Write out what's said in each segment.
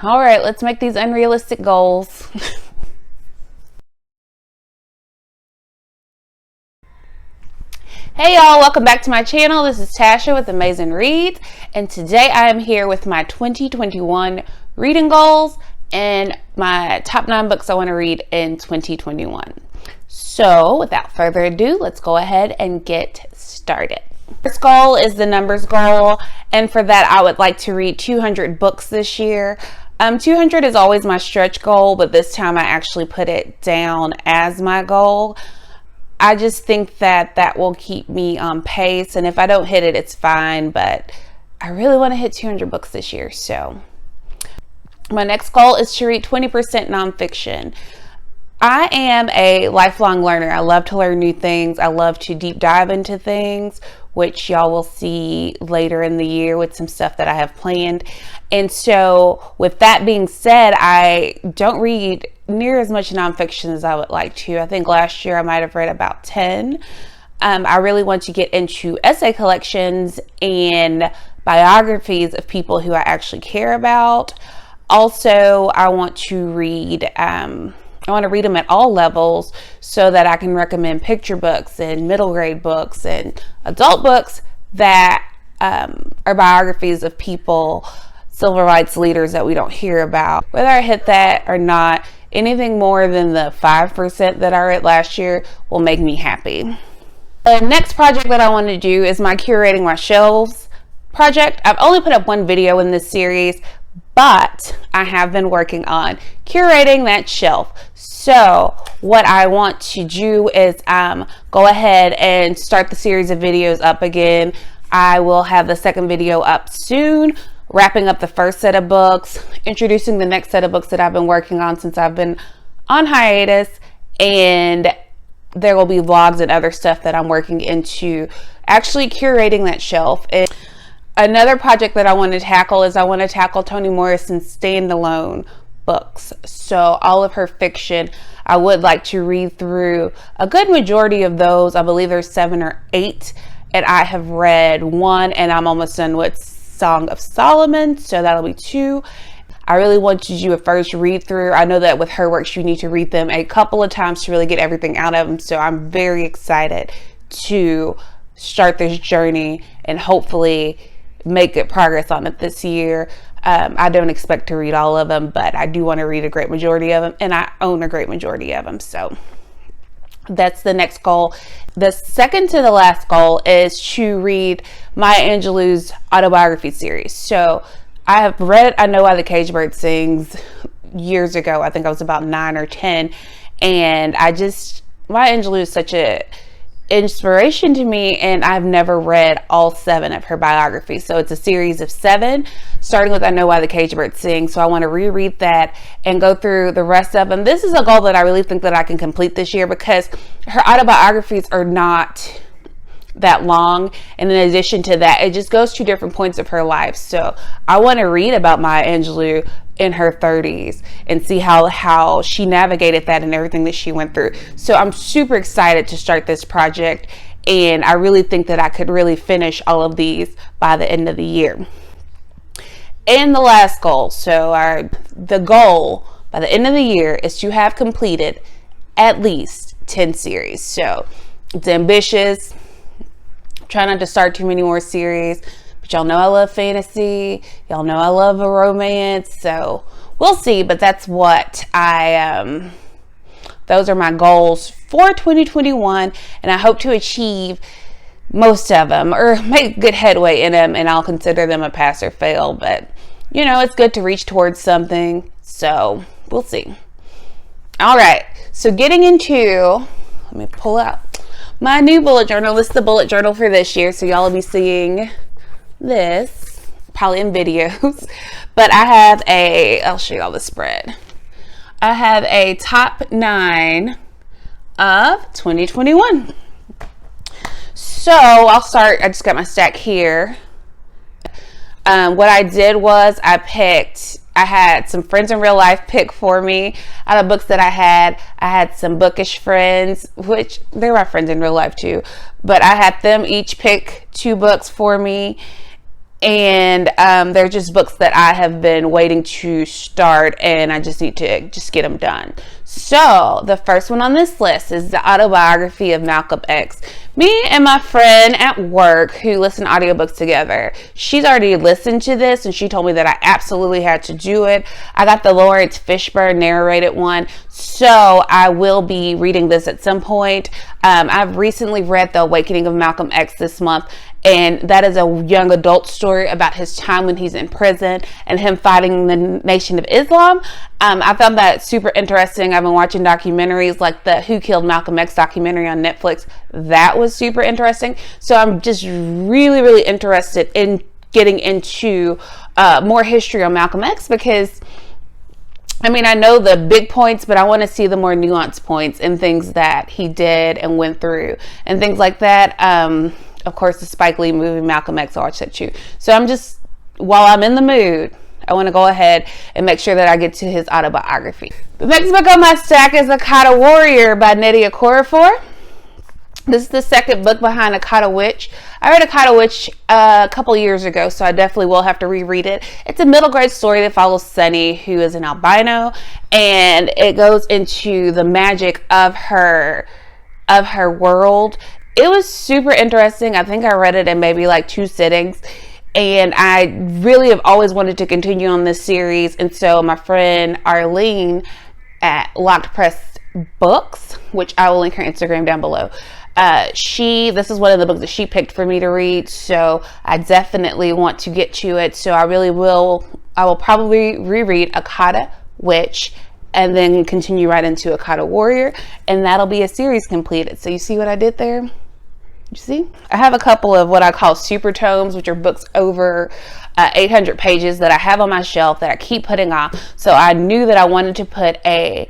All right, let's make these unrealistic goals. Hey y'all, welcome back to my channel. This is Tasha with Amazing Reads, and today I am here with my 2021 reading goals and my top 9 books I want to read in 2021. So without further ado, let's go ahead and get started. First goal is the numbers goal, and for that I would like to read 200 books this year. 200 is always my stretch goal, but this time I actually put it down as my goal. I just think that that will keep me on pace, and if I don't hit it, it's fine, but I really want to hit 200 books this year. So my next goal is to read 20% nonfiction. I am a lifelong learner. I love to learn new things. I love to deep dive into things, which y'all will see later in the year with some stuff that I have planned. And so with that being said, I don't read near as much nonfiction as I would like to. I think last year I might have read about 10. I really want to get into essay collections and biographies of people who I actually care about. Also, I want to read them at all levels so that I can recommend picture books and middle grade books and adult books that are biographies of people, civil rights leaders that we don't hear about. Whether I hit that or not, anything more than the 5% that I read last year will make me happy. The next project that I want to do is my curating my shelves project. I've only put up one video in this series, but I have been working on curating that shelf. So what I want to do is go ahead and start the series of videos up again. I will have the second video up soon, wrapping up the first set of books, introducing the next set of books that I've been working on since I've been on hiatus, and there will be vlogs and other stuff that I'm working into actually curating that shelf. And another project that I want to tackle is I want to tackle Toni Morrison's standalone books. So all of her fiction, I would like to read through a good majority of those. I believe there's 7 or 8, and I have read 1, and I'm almost done with Song of Solomon, so that'll be 2. I really want to do a first read through. I know that with her works you need to read them a couple of times to really get everything out of them, so I'm very excited to start this journey and hopefully make good progress on it this year. I don't expect to read all of them, but I do want to read a great majority of them, and I own a great majority of them. So that's the next goal. The second to the last goal is to read Maya Angelou's autobiography series. So I have read I Know Why the Caged Bird Sings years ago. I think I was about 9 or 10, and Maya Angelou is such a inspiration to me, and I've never read all 7 of her biographies. So it's a series of 7, starting with I Know Why the Caged Bird Sings. So I want to reread that and go through the rest of them. This is a goal that I really think that I can complete this year because her autobiographies are not that long, and in addition to that, it just goes to different points of her life. So I want to read about Maya Angelou in her 30s and see how she navigated that and everything that she went through. So I'm super excited to start this project, and I really think that I could really finish all of these by the end of the year. And the last goal, the goal by the end of the year is to have completed at least 10 series. So it's ambitious. Try not to start too many more series, but y'all know I love fantasy. Y'all know I love a romance. So we'll see, but that's what those are my goals for 2021, and I hope to achieve most of them or make good headway in them, and I'll consider them a pass or fail. But you know, it's good to reach towards something, so we'll see. All right, so getting into, let me pull out my new bullet journal. This is the bullet journal for this year, so y'all will be seeing this probably in videos, but I have I'll show you all the spread. I have a top 9 of 2021. So I'll start, I just got my stack here. What I did was I had some friends in real life pick for me out of books that I had some bookish friends, which they're my friends in real life too, but I had them each pick 2 books for me, and they're just books that I have been waiting to start, and I just need to just get them done. So the first one on this list is the autobiography of Malcolm X. Me and my friend at work who listen to audiobooks together, she's already listened to this and she told me that I absolutely had to do it. I got the Lawrence Fishburne narrated one, so I will be reading this at some point. I've recently read The Awakening of Malcolm X this month, and that is a young adult story about his time when he's in prison and him fighting the Nation of Islam. I found that super interesting. I've been watching documentaries like the Who Killed Malcolm X documentary on Netflix. That was super interesting. So I'm just really interested in getting into more history on Malcolm X, because I mean, I know the big points, but I want to see the more nuanced points and things that he did and went through and things like that. Of course, the Spike Lee movie, Malcolm X, I watched that too. So I'm just, while I'm in the mood, I want to go ahead and make sure that I get to his autobiography. The next book on my stack is Akata Warrior by Nnedi Okorafor. This is the second book behind Akata Witch. I read Akata Witch a couple years ago, so I definitely will have to reread it. It's a middle grade story that follows Sunny, who is an albino, and it goes into the magic of her world. It was super interesting. I think I read it in maybe like 2 sittings. And I really have always wanted to continue on this series. And so my friend Arlene at Locked Press Books, which I will link her Instagram down below, this is one of the books that she picked for me to read. So I definitely want to get to it. So I will probably reread Akata Witch and then continue right into Akata Warrior. And that'll be a series completed. So you see what I did there? You see, I have a couple of what I call super tomes, which are books over 800 pages that I have on my shelf that I keep putting off. So I knew that I wanted to put a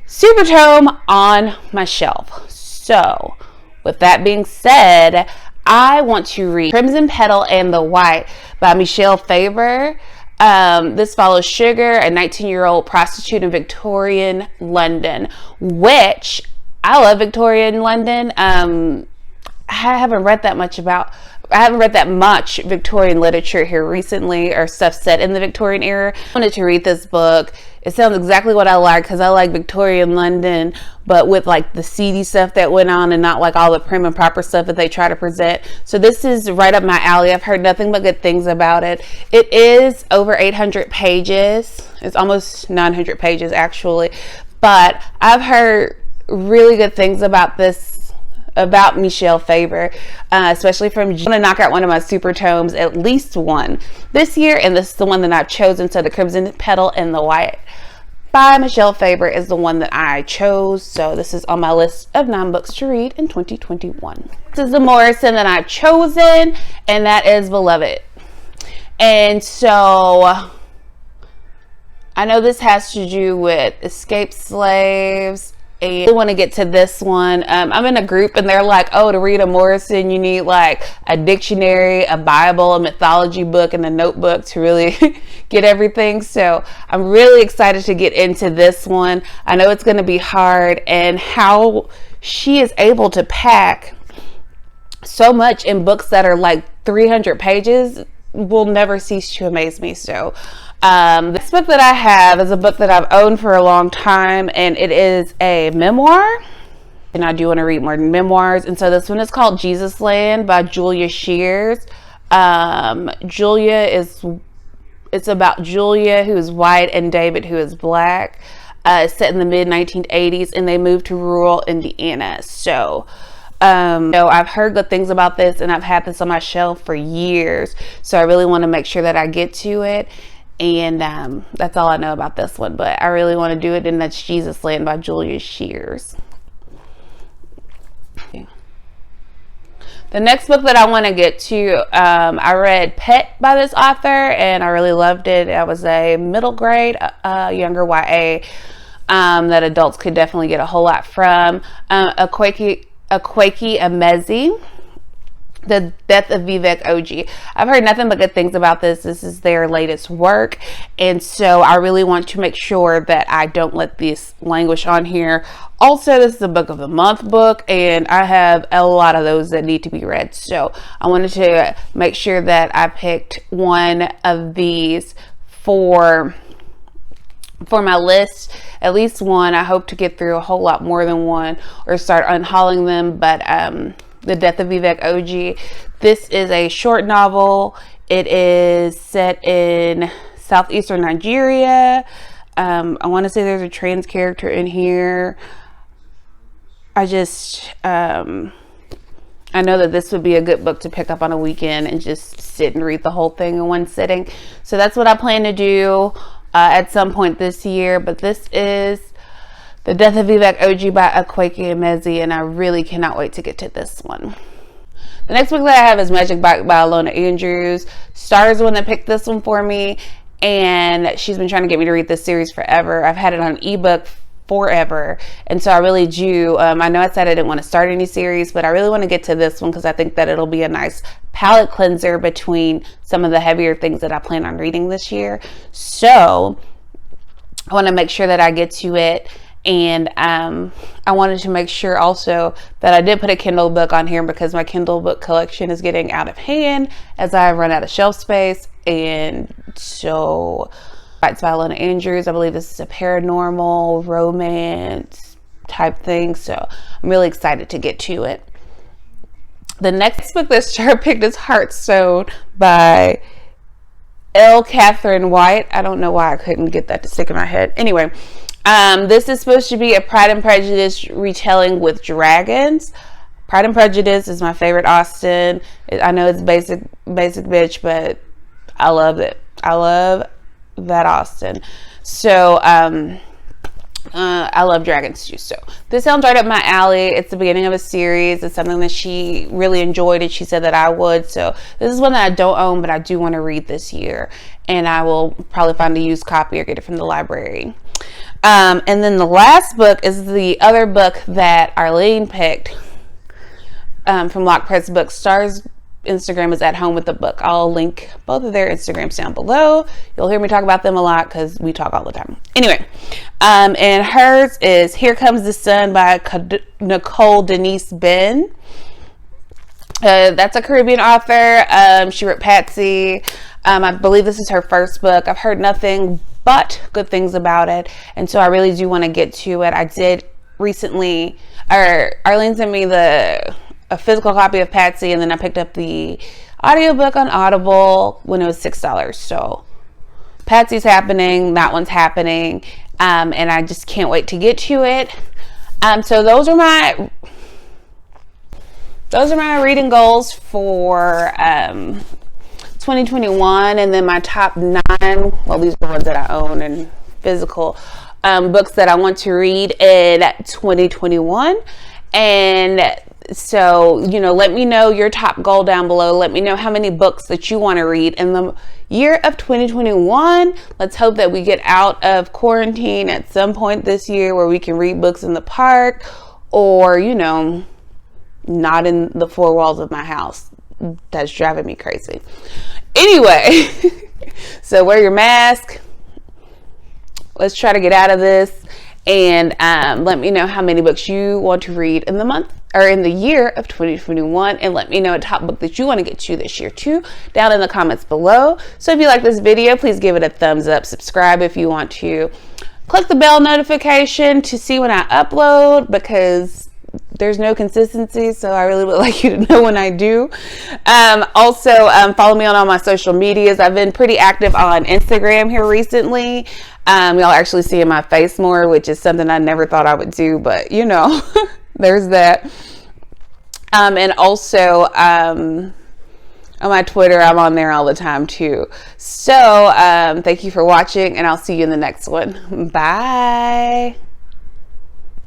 super tome on my shelf. So with that being said, I want to read Crimson Petal and the White by Michelle Faber. This follows Sugar, a 19-year-old prostitute in Victorian London, which I love Victorian London. I haven't read that much Victorian literature here recently, or stuff set in the Victorian era. I wanted to read this book. It sounds exactly what I like, because I like Victorian London, but with like the seedy stuff that went on and not like all the prim and proper stuff that they try to present. So this is right up my alley. I've heard nothing but good things about it. It is over 800 pages. It's almost 900 pages actually, but I've heard really good things about about Michelle Faber, especially from, I'm gonna knock out one of my super tomes, at least one this year, and this is the one that I've chosen. So the Crimson Petal and the White by Michelle Faber is the one that I chose. So this is on my list of 9 books to read in 2021. This is the Morrison that I've chosen, and that is Beloved. And so I know this has to do with escaped slaves. I want to get to this one. I'm in a group and they're like, oh, to read a Morrison, you need like a dictionary, a Bible, a mythology book, and a notebook to really get everything. So I'm really excited to get into this one. I know it's going to be hard, and how she is able to pack so much in books that are like 300 pages will never cease to amaze me. So this book that I have is a book that I've owned for a long time, and it is a memoir, and I do want to read more memoirs. And so this one is called Jesus Land by Julia Shears. It's about Julia, who is white, and David, who is black. It's set in the mid 1980s, and they moved to rural Indiana. So I've heard good things about this, and I've had this on my shelf for years. So I really want to make sure that I get to it. And that's all I know about this one, but I really want to do it, and that's Jesus Land by Julia Shears. The next book that I want to get to, I read Pet by this author, and I really loved it. It was a middle grade, younger YA that adults could definitely get a whole lot from. Akwaeke Emezi. The Death of Vivek Oji. I've heard nothing but good things about this. This is their latest work, and so I really want to make sure that I don't let this languish on here. Also, this is a book of the month book, and I have a lot of those that need to be read, so I wanted to make sure that I picked one of these for my list, at least one. I hope to get through a whole lot more than one or start unhauling them, but The Death of Vivek Oji. This is a short novel. It is set in southeastern Nigeria. I want to say there's a trans character in here. I know that this would be a good book to pick up on a weekend and just sit and read the whole thing in one sitting. So that's what I plan to do at some point this year. But this is The Death of Vivek Oji by Akwaeke Emezi, and I really cannot wait to get to this one. The next book that I have is Magic Bike by Ilona Andrews. Star's the one that picked this one for me, and she's been trying to get me to read this series forever. I've had it on ebook forever, and so I really do. I know I said I didn't want to start any series, but I really want to get to this one because I think that it'll be a nice palate cleanser between some of the heavier things that I plan on reading this year. So I want to make sure that I get to it. And I wanted to make sure also that I did put a Kindle book on here because my Kindle book collection is getting out of hand as I run out of shelf space. And so it's by Ilona Andrews. I believe this is a paranormal romance type thing, so I'm really excited to get to it. The next book that Char picked is Heartstone by L. Catherine White. I don't know why I couldn't get that to stick in my head. Anyway, this is supposed to be a Pride and Prejudice retelling with dragons. Pride and Prejudice is my favorite Austen. I know it's basic bitch, but I love it. I love that Austen. So I love dragons too. So this sounds right up my alley. It's the beginning of a series. It's something that she really enjoyed, and she said that I would. So this is one that I don't own, but I do want to read this year, and I will probably find a used copy or get it from the library. And then the last book is the other book that Arlene picked from Lock Press Books. Star's Instagram is At Home with the Book. I'll link both of their Instagrams down below. You'll hear me talk about them a lot because we talk all the time. Anyway, and hers is Here Comes the Sun by Nicole Denise Benn. That's a Caribbean author. She wrote Patsy. I believe this is her first book. I've heard nothing but good things about it, and so I really do want to get to it. I did recently, Arlene sent me a physical copy of Patsy, and then I picked up the audiobook on Audible when it was $6. So Patsy's happening, that one's happening, and I just can't wait to get to it. So those are my reading goals for 2021, and then my top 9, well, these are the ones that I own and physical books that I want to read in 2021. And so, let me know your top goal down below. Let me know how many books that you want to read in the year of 2021. Let's hope that we get out of quarantine at some point this year where we can read books in the park or, not in the 4 walls of my house. That's driving me crazy. Anyway, so wear your mask. Let's try to get out of this, and let me know how many books you want to read in the month or in the year of 2021, and let me know a top book that you want to get to this year too down in the comments below. So if you like this video, please give it a thumbs up, subscribe if you want to, click the bell notification to see when I upload, because there's no consistency, so I really would like you to know when I do. Also, follow me on all my social medias. I've been pretty active on Instagram here recently. Y'all actually seeing my face more, which is something I never thought I would do, but there's that. And also on my Twitter, I'm on there all the time too. So thank you for watching, and I'll see you in the next one. Bye.